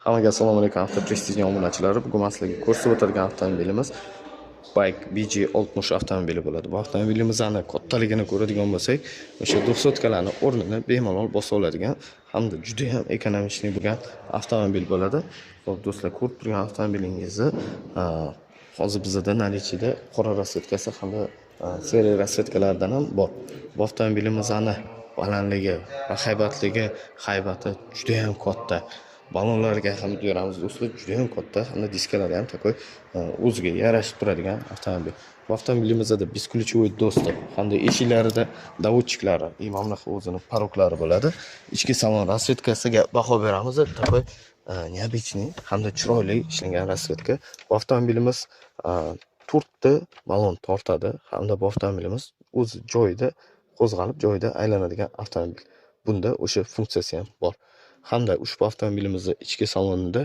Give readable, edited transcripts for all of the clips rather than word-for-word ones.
Hammaga assalomu alaykum avtoprestijning obunachilari. Bugun men sizlarga ko'rsatib o'tadigan avtomobilimiz Bike BG60 avtomobili bo'ladi. Bu avtomobilimizni kattaligini ko'radigan bo'lsak, o'sha 200 o'rnini bemalol bosa oladigan hamda juda ham ekonomik bo'lgan avtomobil bo'ladi. Xo'p do'stlar, ko'rib turgan avtomobilingizni hozir bizda наличиеda qora rasvetkasi hamda seriya rasvetkalardan ham bor. Bu avtomobilimizni balandligi va haybati juda ham katta. Balonlarga ham beramiz do'stlar, juda ham katta, hamda diskalari ham takoy o'ziga yarashib turadigan avtomobil. Bu avtomobilimizda beskuluchovoy dostup hamda eshiklarida davodchiklari, mana o'zining paroklari bo'ladi. Ichki salon rasvetkasiga baho beramiz. Takoy neobычный hamda chiroyli ishlangan rasvetka. Bu avtomobilimiz 4 ta balon tortadi hamda bu avtomobilimiz o'z joyida qo'zg'alib, joyida aylanadigan avtomobil. Bunda o'sha funksiyasi ham bor. Hamda ushbu avtomobilimizning ichki salonida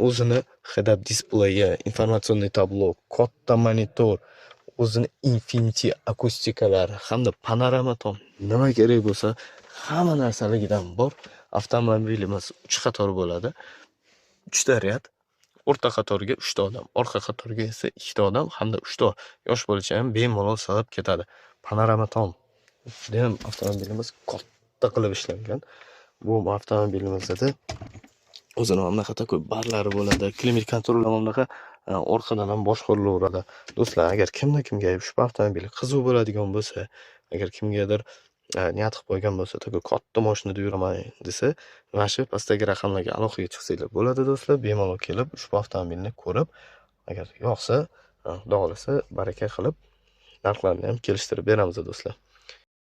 o'zini head-up displeyi, informatsion tablo, katta monitor, o'zini Infinity akustikalari hamda panorama tom nima kerak bo'lsa, hamma narsaligidan bor. Avtomobilimiz 3 qator bo'ladi. 3 ta rad, o'rta qatorga 3 ta odam, orqa qatorga esa 2 ta odam hamda 3 ta yosh bo'lishi ham bemalol sig'ib ketadi. Panorama tom. Juda ham avtomobilimiz katta qilib ishlangan. Bu avtomobilimizda o'zini bunaqa ko'p barlari bo'ladi. Klimat kontrol ham bunaqa orqadan ham boshqarilaveradi. Do'stlar, agar kimga ushbu avtomobil qiziq bo'ladigan bo'lsa, agar kimgadir niyat qilib qo'ygan bo'lsa, takoy katta mashinada yuraman desa, mana shu pastdagi raqamlarga aloqaga chiqsanglar bo'ladi do'stlar. Bemalol kelib ushbu avtomobilni ko'rib, agar yoqsa, xudo xolasa baraka qilib narxlarni ham kelishtirib beramiz do'stlar.